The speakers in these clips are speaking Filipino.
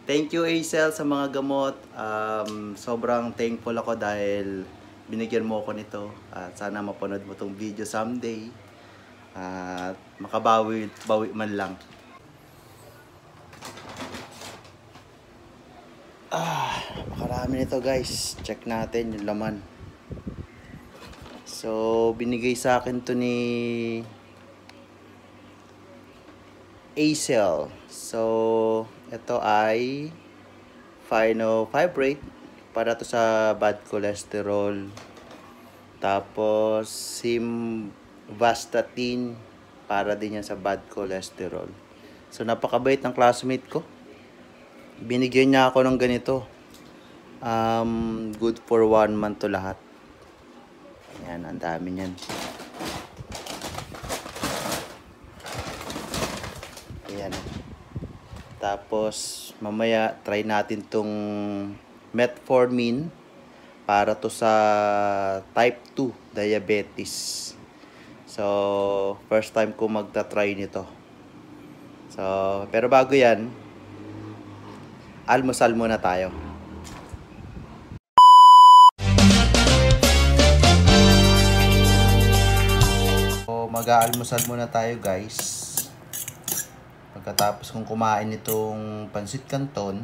Thank you, Acel, sa mga gamot. Sobrang thankful ako dahil binigyan mo ako nito. At sana mapanood mo tong video someday. At makabawi man lang. Makarami nito guys. Check natin yung laman. So, binigay sa akin to ni Acel. So, ito ay Fino-Fibrate para to sa bad cholesterol. Tapos, Simvastatin para din yan sa bad cholesterol. So, napakabait ng classmate ko. Binigyan niya ako ng ganito. Good for 1 month to lahat. Ayan, ang dami niyan. Ayan. Tapos, mamaya, try natin tong Metformin para to sa type 2 diabetes. So, first time ko magta-try nito. So, pero bago yan, almusal muna tayo. So, mag-aalmusal muna tayo guys. Pagkatapos kong kumain itong pansit canton,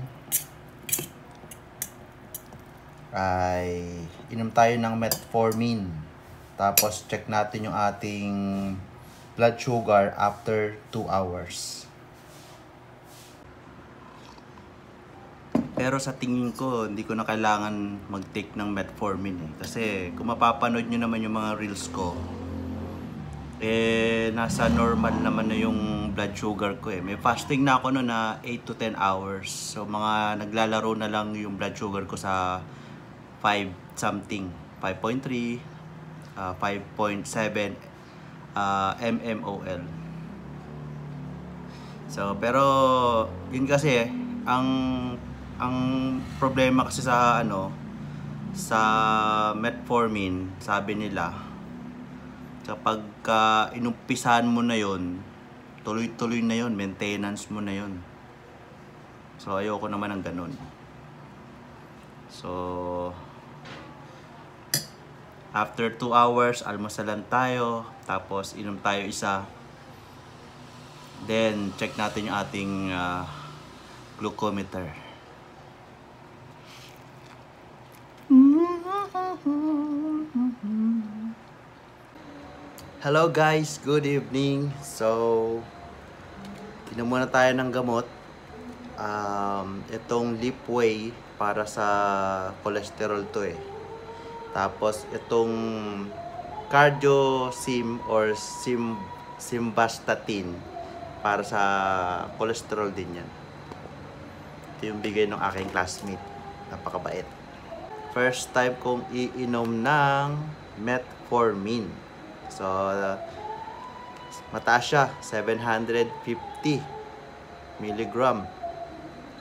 ay inom tayo ng Metformin. Tapos check natin yung ating blood sugar after 2 hours. Pero sa tingin ko, hindi ko na kailangan mag-take ng Metformin eh. Kasi kung mapapanood nyo naman yung mga reels ko, nasa normal naman na yung blood sugar ko eh. May fasting na ako noon na 8 to 10 hours. So mga naglalaro na lang yung blood sugar ko sa 5 something, 5.3, 5.7 mmol. So pero yun kasi ang problema kasi sa sa Metformin, sabi nila kapag inumpisahan mo na yon, tuloy-tuloy na yon, maintenance mo na yon. So ayoko naman ng ganun. So after 2 hours, almusalan tayo, tapos inom tayo isa. Then check natin yung ating glucometer. Hello guys, good evening. So, inom muna tayo ng gamot. Itong Lipway para sa cholesterol to eh. Tapos itong Cardio Sim or Simvastatin para sa cholesterol din yan. Ito yung bigay ng aking classmate. Napakabait. First time kong iinom ng Metformin. So, mataas siya, 750 milligram.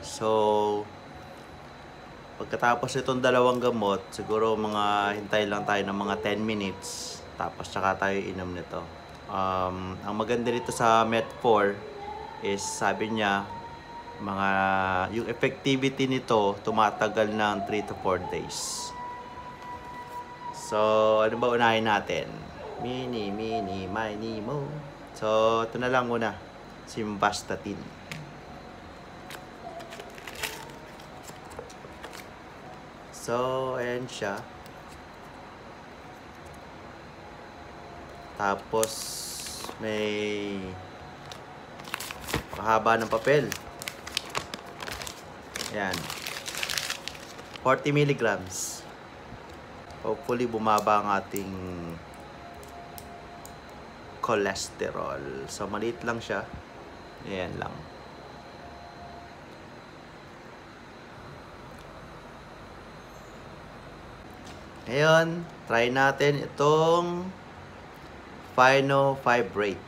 So, pagkatapos itong dalawang gamot, siguro hintay lang tayo ng mga 10 minutes. Tapos, tsaka tayo inom nito. Ang maganda dito sa Met4 is, sabi niya, yung effectivity nito, tumatagal ng 3 to 4 days. So, ano ba unahin natin? Mini, mo. So, ito na lang muna. Simvastatin. So, ayan siya. Tapos, may pakahaba ng papel. Ayan. 40 milligrams. Hopefully, bumaba ang ating cholesterol. So, maliit lang siya. Ayan lang. Ngayon, try natin itong Fino-Fibrate.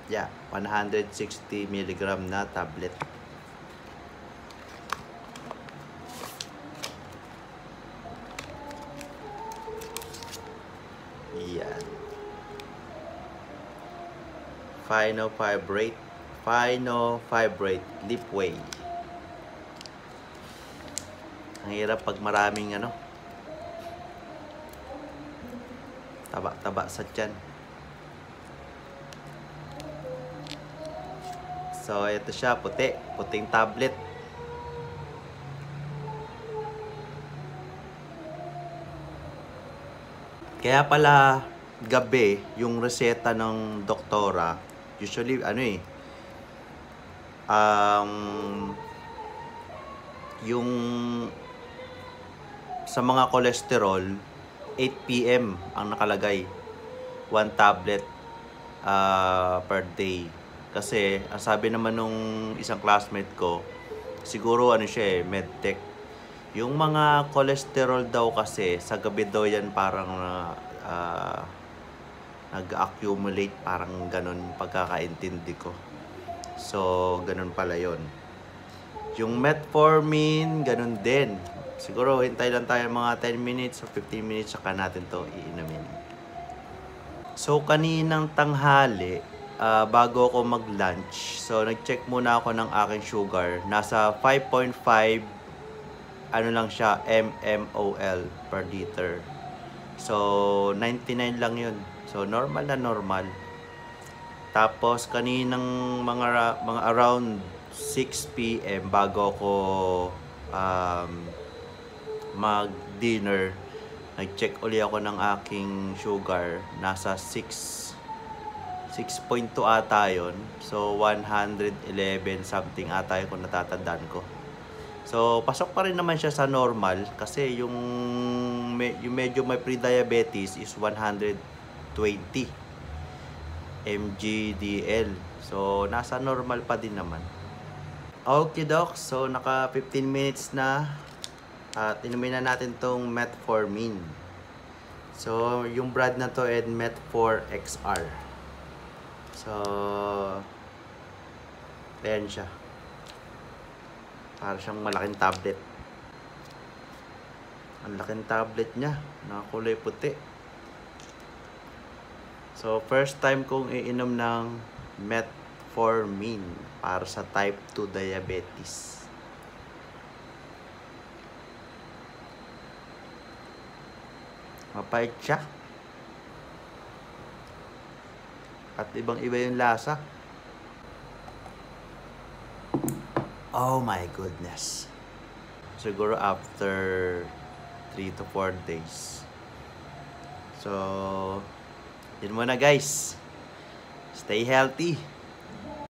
Yeah, 160 mg na tablet. Yan. Fino-Fibrate Lipway. Ang hirap pag maraming taba-taba sa tiyan. So, ito siya, puting tablet. Kaya pala, gabi, yung reseta ng doktora, usually, yung sa mga cholesterol, 8 p.m. ang nakalagay. 1 tablet per day. Kasi, ang sabi naman nung isang classmate ko, siguro medtech. Yung mga cholesterol daw kasi, sa gabi daw yan parang nag-accumulate, parang ganun pagkakaintindi ko. So, ganun pala yon. Yung metformin, ganun din. Siguro, hintay lang tayo mga 10 minutes or 15 minutes, saka natin to iinumin. So, kaninang tanghali, bago ako mag-lunch, so nag-check muna ako ng aking sugar. Nasa 5.5 lang siya, mmol per liter. So, 99 lang yun. So, normal na normal. Tapos, kaninang mga around 6 p.m. bago ako mag-dinner, nag-check uli ako ng aking sugar. Nasa 6.2 ata yun. So, 111 something ata yun kung natatandaan ko. So, pasok pa rin naman siya sa normal kasi yung medyo may pre-diabetes is 120 mgdl. So, nasa normal pa din naman. Okay, doc. So, naka 15 minutes na. At inumin na natin tong metformin. So, yung brand na to ay Met4 XR. So, ayan siya. Para siyang malaking tablet. Ang laking tablet niya. Nakakulay puti. So, first time kong iinom ng metformin para sa type 2 diabetes. Mapait siya. At ibang-iba yung lasa. Oh my goodness. Siguro after 3 to 4 days. So, yun muna guys. Stay healthy.